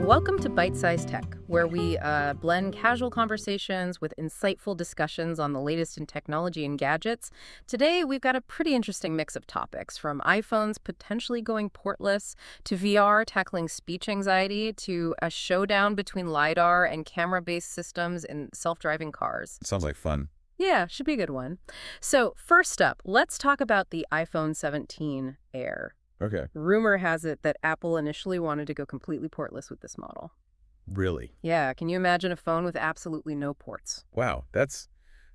Welcome to Byte-Sized Tech, where we blend casual conversations with insightful discussions on the latest in technology and gadgets. Today, we've got a pretty interesting mix of topics, from iPhones potentially going portless, to VR tackling speech anxiety, to a showdown between LiDAR and camera-based systems in self-driving cars. Sounds like fun. Yeah, should be a good one. So first up, let's talk about the iPhone 17 Air. Okay. Rumor has it that Apple initially wanted to go completely portless with this model. Really? Yeah, can you imagine a phone with absolutely no ports? Wow, that's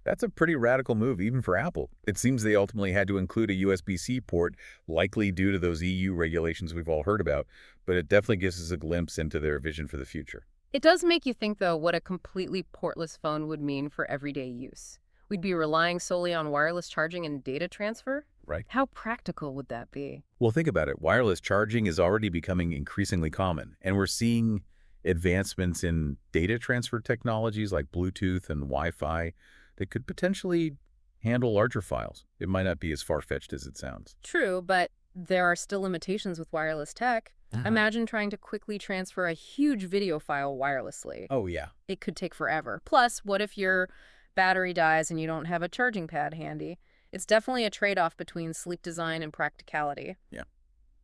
a pretty radical move, even for Apple. It seems they ultimately had to include a USB-C port, likely due to those EU regulations we've all heard about, but it definitely gives us a glimpse into their vision for the future. It does make you think, though, what a completely portless phone would mean for everyday use. We'd be relying solely on wireless charging and data transfer? Right. How practical would that be? Well, think about it. Wireless charging is already becoming increasingly common, and we're seeing advancements in data transfer technologies like Bluetooth and Wi-Fi that could potentially handle larger files. It might not be as far-fetched as it sounds. True, but there are still limitations with wireless tech. Imagine trying to quickly transfer a huge video file wirelessly. Oh, yeah. It could take forever. Plus, what if your battery dies and you don't have a charging pad handy? It's definitely a trade-off between sleek design and practicality. Yeah.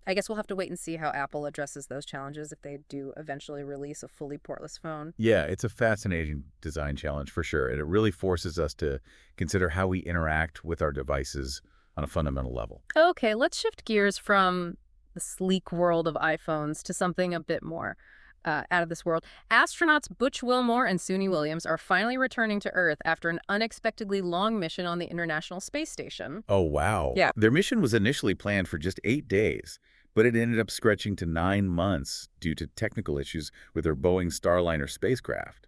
I guess we'll have to wait and see how Apple addresses those challenges if they do eventually release a fully portless phone. Yeah, it's a fascinating design challenge for sure, and it really forces us to consider how we interact with our devices on a fundamental level. Okay, let's shift gears from the sleek world of iPhones to something a bit more out of this world. Astronauts Butch Wilmore and Suni Williams are finally returning to Earth after an unexpectedly long mission on the International Space Station. Oh, wow. Yeah. Their mission was initially planned for just 8 days, but it ended up stretching to 9 months due to technical issues with their Boeing Starliner spacecraft.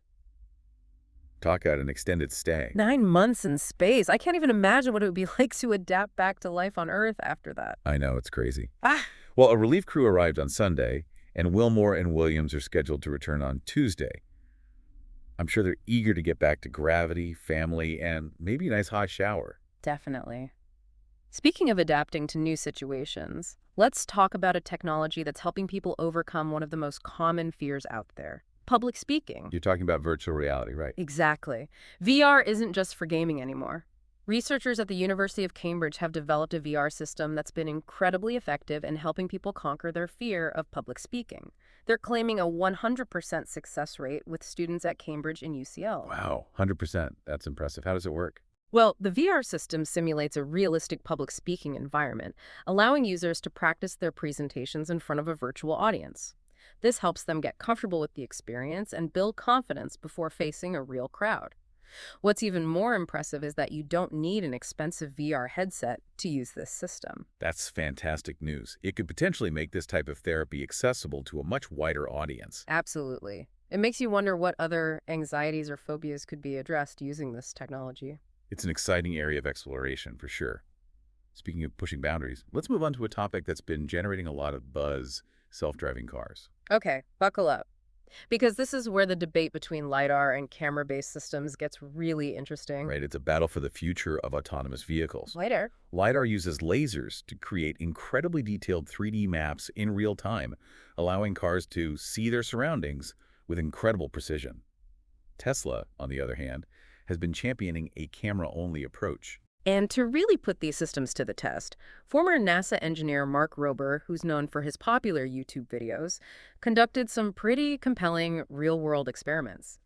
Talk about an extended stay. 9 months in space. I can't even imagine what it would be like to adapt back to life on Earth after that. I know, it's crazy. Ah! Well, a relief crew arrived on Sunday, and Wilmore and Williams are scheduled to return on Tuesday. I'm sure they're eager to get back to gravity, family, and maybe a nice hot shower. Definitely. Speaking of adapting to new situations, let's talk about a technology that's helping people overcome one of the most common fears out there: public speaking. You're talking about virtual reality, right? Exactly. VR isn't just for gaming anymore. Researchers at the University of Cambridge have developed a VR system that's been incredibly effective in helping people conquer their fear of public speaking. They're claiming a 100% success rate with students at Cambridge and UCL. Wow, 100%. That's impressive. How does it work? Well, the VR system simulates a realistic public speaking environment, allowing users to practice their presentations in front of a virtual audience. This helps them get comfortable with the experience and build confidence before facing a real crowd. What's even more impressive is that you don't need an expensive VR headset to use this system. That's fantastic news. It could potentially make this type of therapy accessible to a much wider audience. Absolutely. It makes you wonder what other anxieties or phobias could be addressed using this technology. It's an exciting area of exploration, for sure. Speaking of pushing boundaries, let's move on to a topic that's been generating a lot of buzz: self-driving cars. Okay, buckle up. Because this is where the debate between LiDAR and camera-based systems gets really interesting. Right, it's a battle for the future of autonomous vehicles. LiDAR? LiDAR uses lasers to create incredibly detailed 3D maps in real time, allowing cars to see their surroundings with incredible precision. Tesla, on the other hand, has been championing a camera-only approach. And to really put these systems to the test, former NASA engineer Mark Rober, who's known for his popular YouTube videos, conducted some pretty compelling real-world experiments.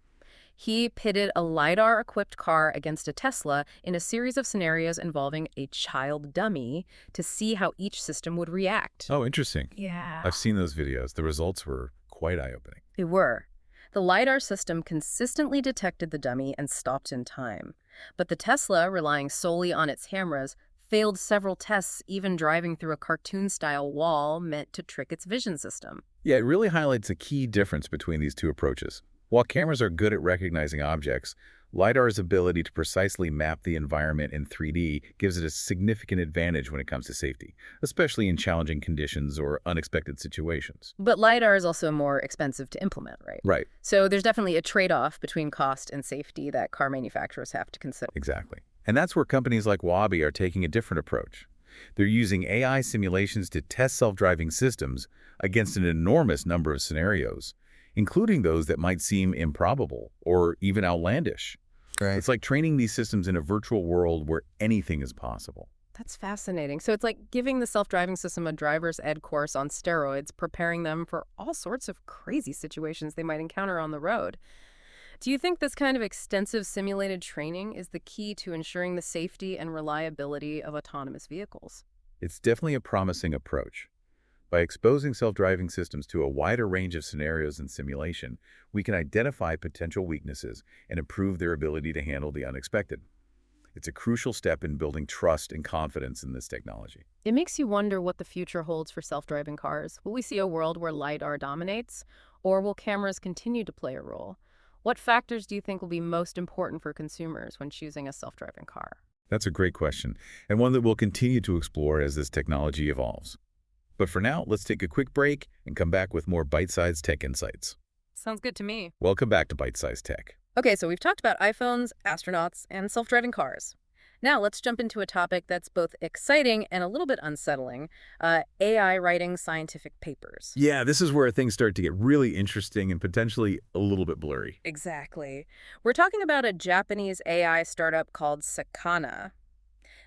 He pitted a LiDAR-equipped car against a Tesla in a series of scenarios involving a child dummy to see how each system would react. Oh, interesting. Yeah. I've seen those videos. The results were quite eye-opening. They were. The LiDAR system consistently detected the dummy and stopped in time. But the Tesla, relying solely on its cameras, failed several tests, even driving through a cartoon-style wall meant to trick its vision system. Yeah, it really highlights a key difference between these two approaches. While cameras are good at recognizing objects, LiDAR's ability to precisely map the environment in 3D gives it a significant advantage when it comes to safety, especially in challenging conditions or unexpected situations. But LiDAR is also more expensive to implement, right? Right. So there's definitely a trade-off between cost and safety that car manufacturers have to consider. Exactly. And that's where companies like Waabi are taking a different approach. They're using AI simulations to test self-driving systems against an enormous number of scenarios, including those that might seem improbable or even outlandish. Right. It's like training these systems in a virtual world where anything is possible. That's fascinating. So it's like giving the self-driving system a driver's ed course on steroids, preparing them for all sorts of crazy situations they might encounter on the road. Do you think this kind of extensive simulated training is the key to ensuring the safety and reliability of autonomous vehicles? It's definitely a promising approach. By exposing self-driving systems to a wider range of scenarios and simulation, we can identify potential weaknesses and improve their ability to handle the unexpected. It's a crucial step in building trust and confidence in this technology. It makes you wonder what the future holds for self-driving cars. Will we see a world where LiDAR dominates, or will cameras continue to play a role? What factors do you think will be most important for consumers when choosing a self-driving car? That's a great question, and one that we'll continue to explore as this technology evolves. But for now, let's take a quick break and come back with more bite-sized tech insights. Sounds good to me. Welcome back to Bite-Sized Tech. Okay, so we've talked about iPhones, astronauts, and self-driving cars. Now let's jump into a topic that's both exciting and a little bit unsettling, AI writing scientific papers. Yeah, this is where things start to get really interesting and potentially a little bit blurry. Exactly. We're talking about a Japanese AI startup called Sakana.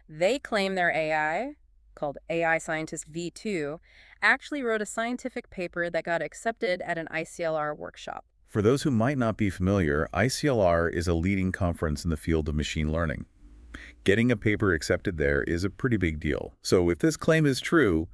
They claim their AI, called AI Scientist V2, actually wrote a scientific paper that got accepted at an ICLR workshop. For those who might not be familiar, ICLR is a leading conference in the field of machine learning. Getting a paper accepted there is a pretty big deal. So if this claim is true,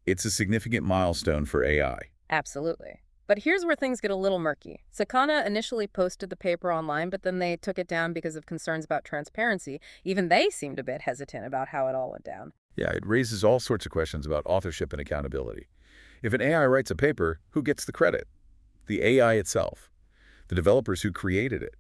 it's a significant milestone for AI. Absolutely. But here's where things get a little murky. Sakana initially posted the paper online, but then they took it down because of concerns about transparency. Even they seemed a bit hesitant about how it all went down. Yeah, it raises all sorts of questions about authorship and accountability. If an AI writes a paper, who gets the credit? The AI itself, the developers who created it.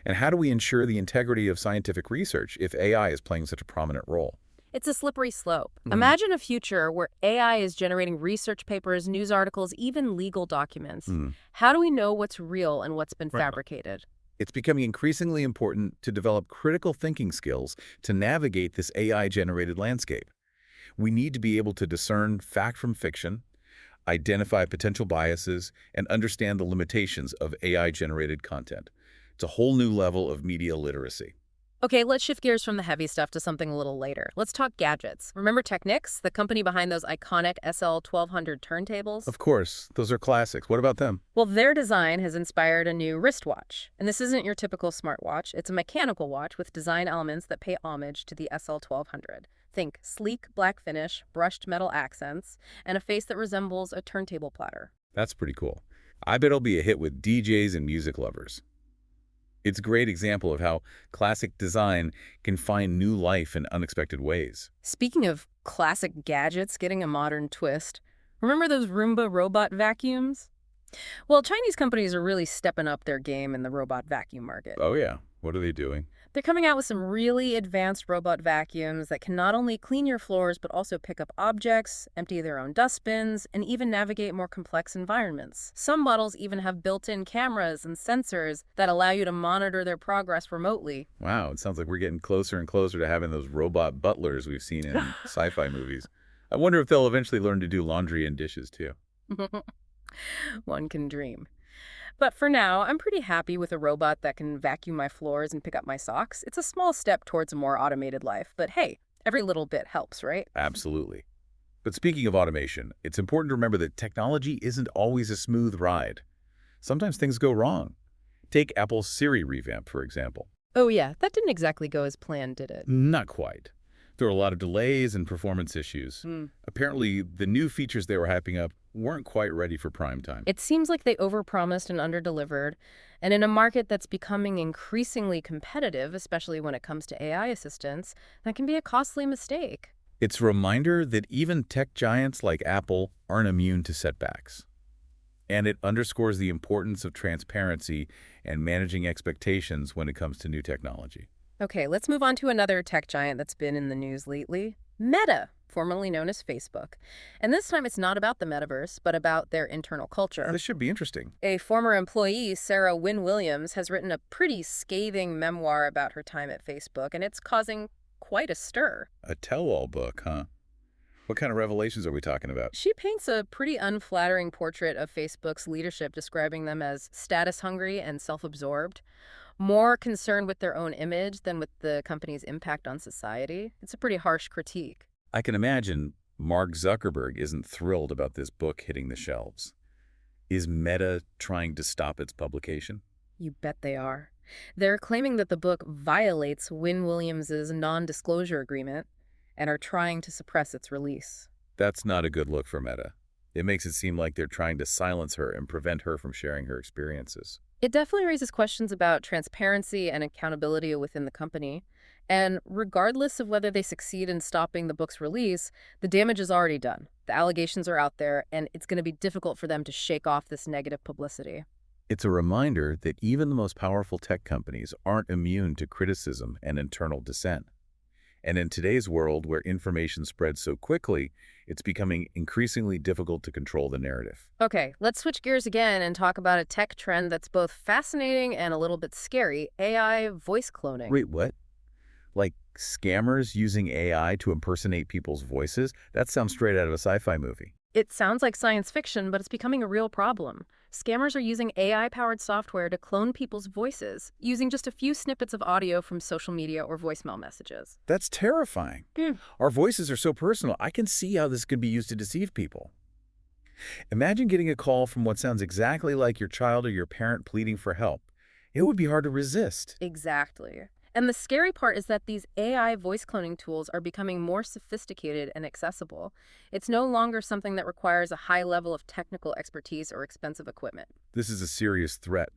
And how do we ensure the integrity of scientific research if AI is playing such a prominent role? It's a slippery slope. Imagine a future where AI is generating research papers, news articles, even legal documents. How do we know what's real and what's been fabricated? It's becoming increasingly important to develop critical thinking skills to navigate this AI-generated landscape. We need to be able to discern fact from fiction, identify potential biases, and understand the limitations of AI-generated content. It's a whole new level of media literacy. Okay, let's shift gears from the heavy stuff to something a little lighter. Let's talk gadgets. Remember Technics, the company behind those iconic SL1200 turntables? Of course, those are classics. What about them? Well, their design has inspired a new wristwatch. And this isn't your typical smartwatch. It's a mechanical watch with design elements that pay homage to the SL1200. Think sleek black finish, brushed metal accents, and a face that resembles a turntable platter. That's pretty cool. I bet it'll be a hit with DJs and music lovers. It's a great example of how classic design can find new life in unexpected ways. Speaking of classic gadgets getting a modern twist, remember those Roomba robot vacuums? Well, Chinese companies are really stepping up their game in the robot vacuum market. Oh yeah, what are they doing? They're coming out with some really advanced robot vacuums that can not only clean your floors, but also pick up objects, empty their own dustbins, and even navigate more complex environments. Some models even have built-in cameras and sensors that allow you to monitor their progress remotely. Wow, it sounds like we're getting closer and closer to having those robot butlers we've seen in sci-fi movies. I wonder if they'll eventually learn to do laundry and dishes too. One can dream. But for now, I'm pretty happy with a robot that can vacuum my floors and pick up my socks. It's a small step towards a more automated life, but hey, every little bit helps, right? Absolutely. But speaking of automation, it's important to remember that technology isn't always a smooth ride. Sometimes things go wrong. Take Apple's Siri revamp, for example. Oh yeah, that didn't exactly go as planned, did it? Not quite. There were a lot of delays and performance issues. Apparently, the new features they were hyping up weren't quite ready for prime time. It seems like they overpromised and underdelivered, and in a market that's becoming increasingly competitive, especially when it comes to AI assistants, that can be a costly mistake. It's a reminder that even tech giants like Apple aren't immune to setbacks. And it underscores the importance of transparency and managing expectations when it comes to new technology. Okay, let's move on to another tech giant that's been in the news lately, Meta, formerly known as Facebook. And this time it's not about the metaverse, but about their internal culture. This should be interesting. A former employee, Sarah Wynne Williams, has written a pretty scathing memoir about her time at Facebook, and it's causing quite a stir. A tell-all book, huh? What kind of revelations are we talking about? She paints a pretty unflattering portrait of Facebook's leadership, describing them as status-hungry and self-absorbed, more concerned with their own image than with the company's impact on society. It's a pretty harsh critique. I can imagine Mark Zuckerberg isn't thrilled about this book hitting the shelves. Is Meta trying to stop its publication? You bet they are. They're claiming that the book violates Wynne Williams's non-disclosure agreement and are trying to suppress its release. That's not a good look for Meta. It makes it seem like they're trying to silence her and prevent her from sharing her experiences. It definitely raises questions about transparency and accountability within the company. And regardless of whether they succeed in stopping the book's release, the damage is already done. The allegations are out there, and it's going to be difficult for them to shake off this negative publicity. It's a reminder that even the most powerful tech companies aren't immune to criticism and internal dissent. And in today's world where information spreads so quickly, it's becoming increasingly difficult to control the narrative. Okay, let's switch gears again and talk about a tech trend that's both fascinating and a little bit scary: AI voice cloning. Wait, what? Like scammers using AI to impersonate people's voices? That sounds straight out of a sci-fi movie. It sounds like science fiction, but it's becoming a real problem. Scammers are using AI-powered software to clone people's voices, using just a few snippets of audio from social media or voicemail messages. That's terrifying. Hmm. Our voices are so personal. I can see how this could be used to deceive people. Imagine getting a call from what sounds exactly like your child or your parent pleading for help. It would be hard to resist. Exactly. And the scary part is that these AI voice cloning tools are becoming more sophisticated and accessible. It's no longer something that requires a high level of technical expertise or expensive equipment. This is a serious threat.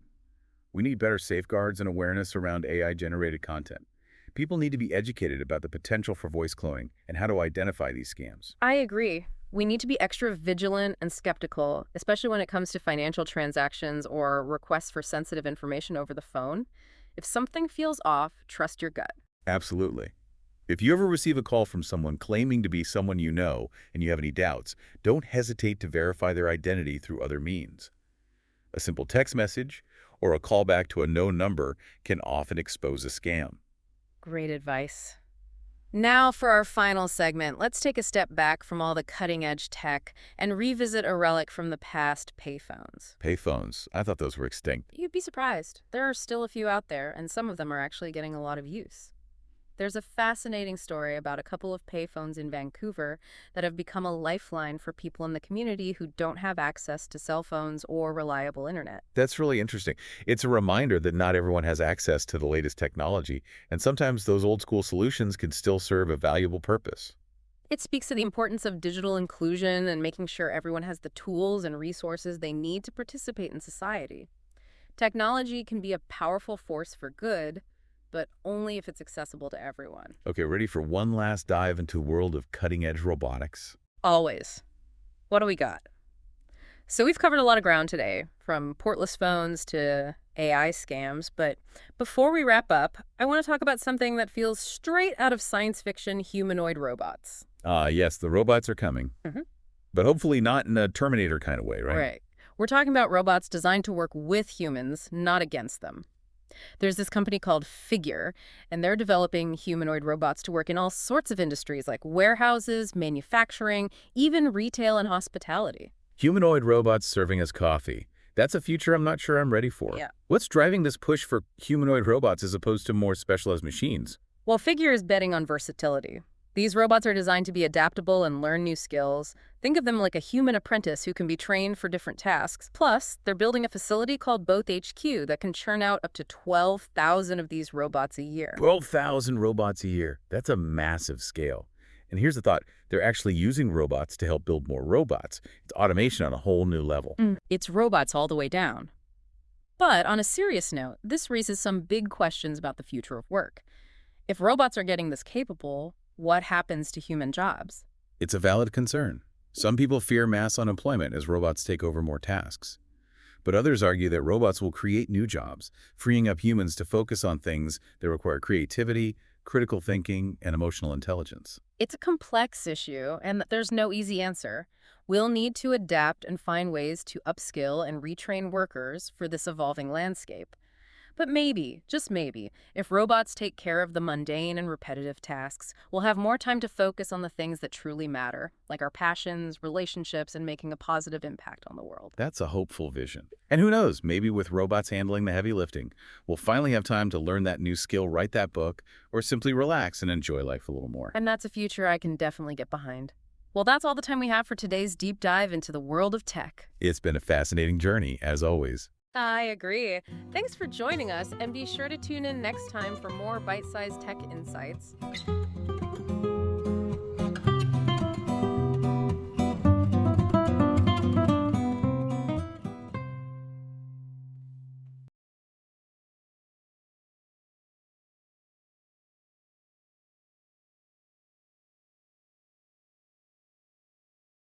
We need better safeguards and awareness around AI-generated content. People need to be educated about the potential for voice cloning and how to identify these scams. I agree. We need to be extra vigilant and skeptical, especially when it comes to financial transactions or requests for sensitive information over the phone. If something feels off, trust your gut. Absolutely. If you ever receive a call from someone claiming to be someone you know and you have any doubts, don't hesitate to verify their identity through other means. A simple text message or a callback to a known number can often expose a scam. Great advice. Now for our final segment, let's take a step back from all the cutting-edge tech and revisit a relic from the past: payphones. Payphones, I thought those were extinct. You'd be surprised. There are still a few out there, and some of them are actually getting a lot of use. There's a fascinating story about a couple of payphones in Vancouver that have become a lifeline for people in the community who don't have access to cell phones or reliable internet. That's really interesting. It's a reminder that not everyone has access to the latest technology, and sometimes those old-school solutions can still serve a valuable purpose. It speaks to the importance of digital inclusion and making sure everyone has the tools and resources they need to participate in society. Technology can be a powerful force for good, but only if it's accessible to everyone. Okay, ready for one last dive into the world of cutting-edge robotics? Always. What do we got? So we've covered a lot of ground today, from portless phones to AI scams, but before we wrap up, I want to talk about something that feels straight out of science fiction: humanoid robots. Yes, the robots are coming. But hopefully not in a Terminator kind of way, right? Right. We're talking about robots designed to work with humans, not against them. There's this company called Figure, and they're developing humanoid robots to work in all sorts of industries like warehouses, manufacturing, even retail and hospitality. Humanoid robots serving as coffee. That's a future I'm not sure I'm ready for. Yeah. What's driving this push for humanoid robots as opposed to more specialized machines? Well, Figure is betting on versatility. These robots are designed to be adaptable and learn new skills. Think of them like a human apprentice who can be trained for different tasks. Plus, they're building a facility called Both HQ that can churn out up to 12,000 of these robots a year. 12,000 robots a year. That's a massive scale. And here's the thought. They're actually using robots to help build more robots. It's automation on a whole new level. It's robots all the way down. But on a serious note, this raises some big questions about the future of work. If robots are getting this capable, what happens to human jobs? It's a valid concern. Some people fear mass unemployment as robots take over more tasks. But others argue that robots will create new jobs, freeing up humans to focus on things that require creativity, critical thinking, and emotional intelligence. It's a complex issue, and there's no easy answer. We'll need to adapt and find ways to upskill and retrain workers for this evolving landscape. But maybe, just maybe, if robots take care of the mundane and repetitive tasks, we'll have more time to focus on the things that truly matter, like our passions, relationships, and making a positive impact on the world. That's a hopeful vision. And who knows, maybe with robots handling the heavy lifting, we'll finally have time to learn that new skill, write that book, or simply relax and enjoy life a little more. And that's a future I can definitely get behind. Well, that's all the time we have for today's deep dive into the world of tech. It's been a fascinating journey, as always. I agree. Thanks for joining us, and be sure to tune in next time for more bite-sized tech insights.